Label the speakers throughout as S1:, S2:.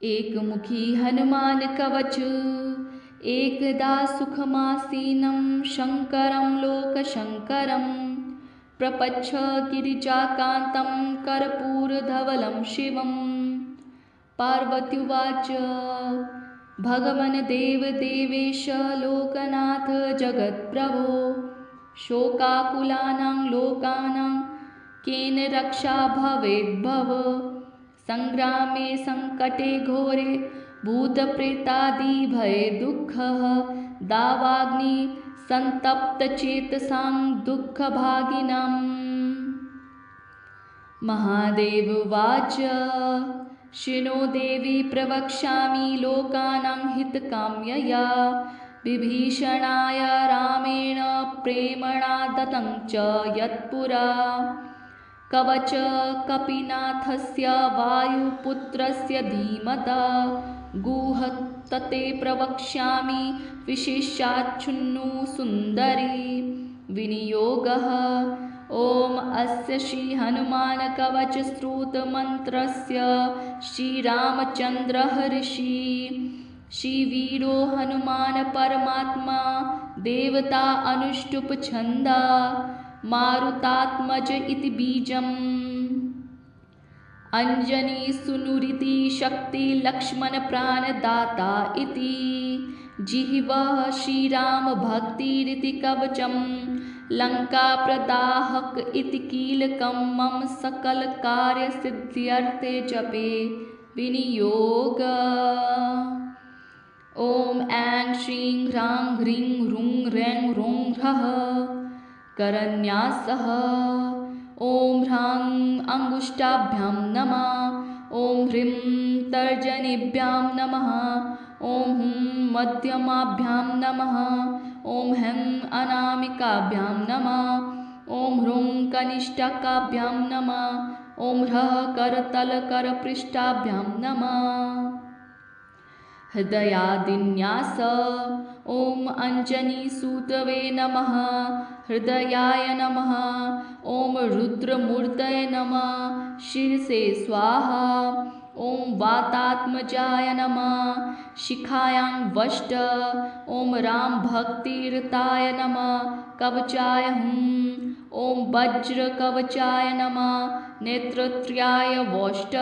S1: एकमुखी हनुमान कवच एकदा सुखमासीनं शङ्करं लोकशङ्करं प्रपच्छ गिरिजाकान्तं कर्पूरधवलं शिवं। पार्वत्युवाच भगवन् देवदेवेश लोकनाथ जगत्प्रभो शोकाकुलानां लोकानां केन रक्षा भवेद्भव। संग्रामे संकटे घोरे भूतप्रेतादिभये दुःखः दावाग्नि संतप्तचेतसां दुःखभागिनाम्। महादेव उवाच शृणो देवी प्रवक्ष्यामि लोकानां हितकाम्यया विभीषणाय रामेण प्रेम्णा दत्तं च यत्पुरा कवच कपिनाथस्य वायुपुत्रस्य धीमता गुहतते प्रवक्ष्यामि विशेषाच्छृणु सुन्दरी विनियोगः। ॐ अस्य श्री हनुमान कवच स्तोत्र मंत्रस्य श्रीरामचन्द्रः ऋषिः श्रीवीरो हनुमान परमात्मा देवता अनुष्टुप छन्दा मारुतात्मज इति बीजम् अंजनी सुनुरिति शक्ति लक्ष्मण प्राणदाता इति जिह्वः श्रीराम भक्तिरिति कवचम् लंका प्रदाहक इति कीलकं मम सकल कार्य सिद्ध्यर्थे जपे विनियोग। ॐ ऐं श्रीं ह्रां ह्रीं ह्रूं ह्रैं ह्रौं ह्रः करन्यासः। ॐ ह्रां अंगुष्ठाभ्यां नमः। ॐ ह्रीं तर्जनीभ्यां नमः। ॐ हुं मध्यमाभ्यां नमः। ॐ हैं अनामिकाभ्यां नमः। ॐ ह्रूं कनिष्ठकाभ्यां नमः। ॐ ह्रः करतलकरपृष्ठाभ्यां नमः। हृदयादिन्यास। ॐ अंजनीसूतवे नमः। हृदयाय नमः। ॐ रुद्रमूर्तये नमः। शिरसे स्वाहा। ॐ वातात्मजाय नमः। शिखायां वष्ट। ॐ रामभक्तिरताय नमः। कवचाय हुं। ॐ वज्रकवचाय नमः। नेत्रत्रयाय वष्ट।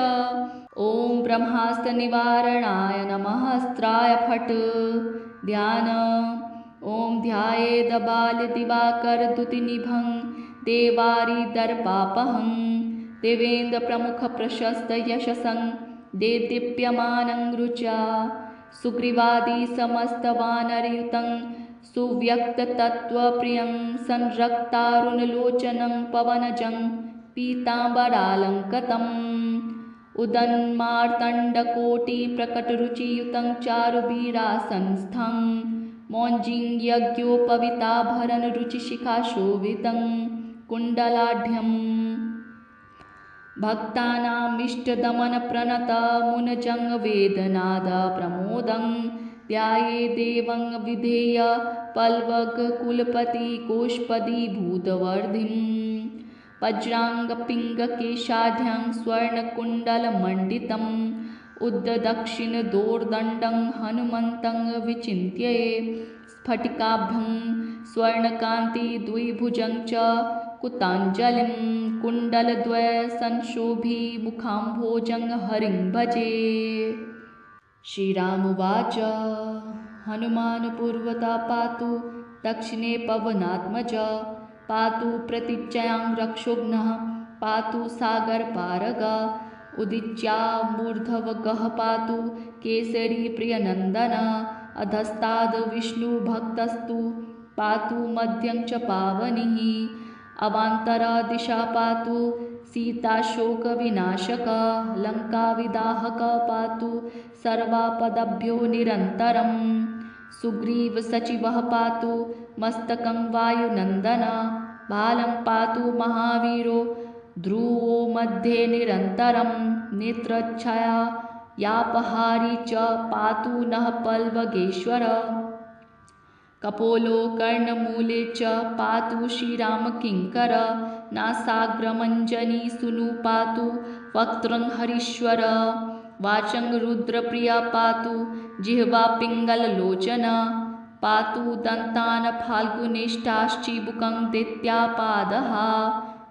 S1: ॐ ब्रह्मास्त्रनिवारणाय नमः। अस्त्राय फट्। ध्यान। ॐ ध्यायेदबालदिवाकरद्युतिनिभं देवारिदर्पापहं देवेन्द्रप्रमुखप्रशस्तयशसं देदीप्यमानं रुचा सुग्रीवादिसमस्तवानरयुतं सुव्यक्ततत्त्वप्रियं संरक्तारुणलोचनं पवनजं पीताम्बरालङ्कृतम् उदन्मार्तण्डकोटिप्रकटरुचियुतं चारुवीरासनस्थं मौञ्जीयज्ञोपवीताभरणरुचिशिखाशोभितं कुण्डलाढ्यम् भक्तानामिष्टदमनप्रणतमुनजङ्गवेदनादप्रमोदं ध्यायेदेवं विधेय पल्वगकुलपतिकोशपतिभूतवर्धिं वज्राङ्गपिङ्गकेशाढ्यां स्वर्णकुण्डलमण्डितम् उद्धदक्षिणदोर्दण्डं हनुमन्तं विचिन्त्ये स्फटिकाभं स्वर्णकान्तिद्विभुजं च कुताञ्जलिं कुण्डलद्वयसंशोभिमुखाम्भोजं हरिं भजे। श्रीरामुवाच हनुमान् पूर्वतः पातु दक्षिणे पवनात्मज पातु प्रतीच्यां रक्षोघ्नः पातु सागरपारग उदीच्यामूर्धवगः पातु केसरी प्रियनन्दन अधस्ताद् विष्णुभक्तस्तु पातु मध्यं च पावनिः अवान्तरदिशा पातु सीताशोकविनाशक लङ्काविदाहक पातु सर्वापदभ्यो निरन्तरम् सुग्रीवसचिवः पातु मस्तकं वायुनन्दन बालं पातु महावीरो ध्रुवो मध्ये निरन्तरं नेत्रच्छाया यापहारी च पातु नः पल्वगेश्वर कपोलो कर्णमूले च पातु श्रीरामकिङ्कर नासाग्रमञ्जनी सूनु पातु वक्त्रं हरीश्वर वाचं रुद्रप्रिया पातु जिह्वा पिङ्गललोचन पातु दन्तान् फाल्गुनिष्ठाश्चिबुकं दैत्यापादः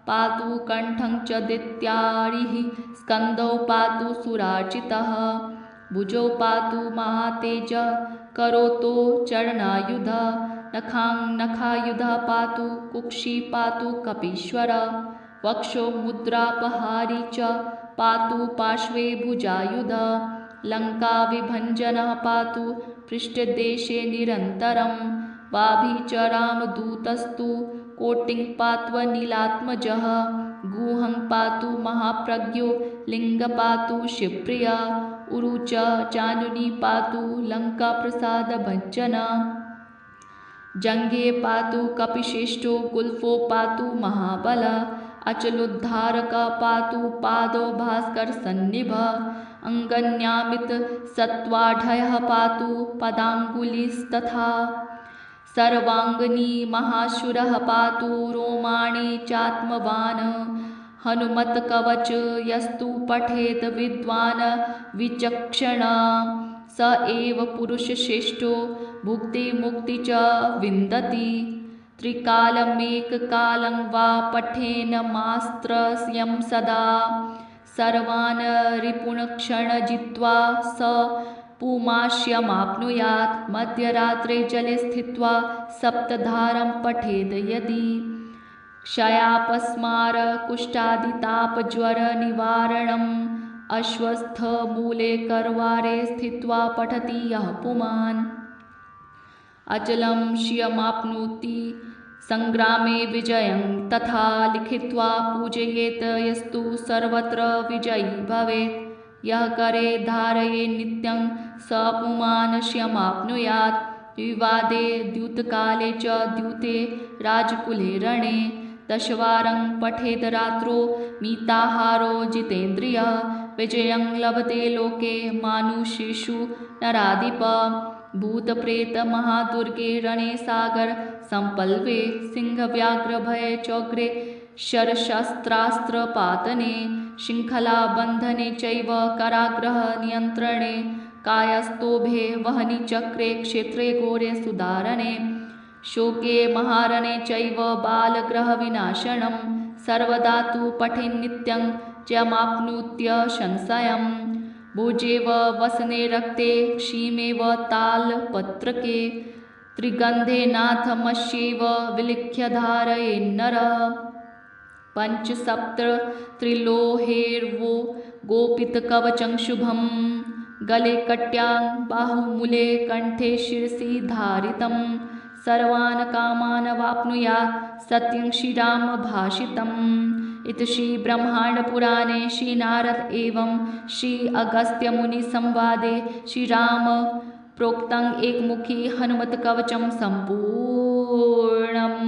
S1: पातु कण्ठं च दैत्यारिः स्कन्दौ पातु सुरार्चितः भुजौ पातु महातेज करोतो चरणायुध नखायुध पातु कुक्षि पातु कपीश्वर वक्षो मुद्रापहारी च पातु पार्श्वे भुजायुध लङ्काविभञ्जनः पातु पृष्ठदेशे निरन्तरं वाभिचरामदूतस्तु कोटिं पात्वनीलात्मजः गुहं पातु महाप्रज्ञो लिङ्ग पातु शिवप्रिया उरुच चानुनी पातु लङ्काप्रसादभञ्जन जङ्घे पातु कपिश्रेष्ठो गुल्फो पातु महाबल अचलोद्धारक पातु पादो भास्करसन्निभ अङ्गन्यामित सत्त्वाढयः पातु पदाङ्गुलिस्तथा सर्वाङ्गनी महाशूरः पातु रोमाणि चात्मवान् हनुमत्कवच यस्तु पठेत् विद्वान् विचक्षण स एव पुरुषश्रेष्ठो भुक्तिमुक्ति च विन्दति त्रिकालमेककालं वा पठेन मास्त्रस्यं सदा सर्वान् रिपुणक्षण जित्वा स पुमास्यमाप्नुयात् मध्यरात्रे जले स्थित्वा सप्तधारं पठेद् यदि क्षयापस्मार कुष्ठादितापज्वरनिवारणम् अश्वस्थमूले करवारे स्थित्वा पठति यः पुमान् अचलं श्रियमाप्नोति संग्रामे विजयं तथा लिखित्वा पूजयेत् यस्तु सर्वत्र विजयी भवेत् यः करे धारये नित्यं स पुमान् श्रियमाप्नुयात् विवादे द्यूतकाले च द्यूते राजकुले रणे दशवारं पठेद् रात्रो मिताहारो जितेन्द्रियः विजयं लभते लोके मानुषेषु नराधिप भूतप्रेत महादुर्गे रणे सागर संपल्वे सिंहव्याघ्रभये चोग्रे शरशस्त्रास्त्रपातने शृङ्खलाबन्धने चैव कराग्रह नियन्त्रणे कायस्तोभे वहनि चक्रे क्षेत्रे घोरे सुधारणे शोके महारणे चैव बालग्रहविनाशनं सर्वदा तु पठेन्नित्यं चमाप्नुत्य संशयम् भुजेव वसने रक्ते क्षीमेव तालपत्रके त्रिगन्धेनाथमस्यैव विलिख्य धारयेन्नरः पञ्चसप्त त्रिलोहेर्वो गोपितकवचं शुभं गले कट्यां बाहुमूले कण्ठे शिरसि धारितं सर्वान् कामान् वाप्नुयात् सत्यं श्रीरामभाषितम् इति श्री ब्रह्माण्डपुराणे श्रीनारद एवं श्री अगस्त्यमुनिसंवादे श्रीराम प्रोक्तं एकमुखी हनुमत्कवचं सम्पूर्णम्।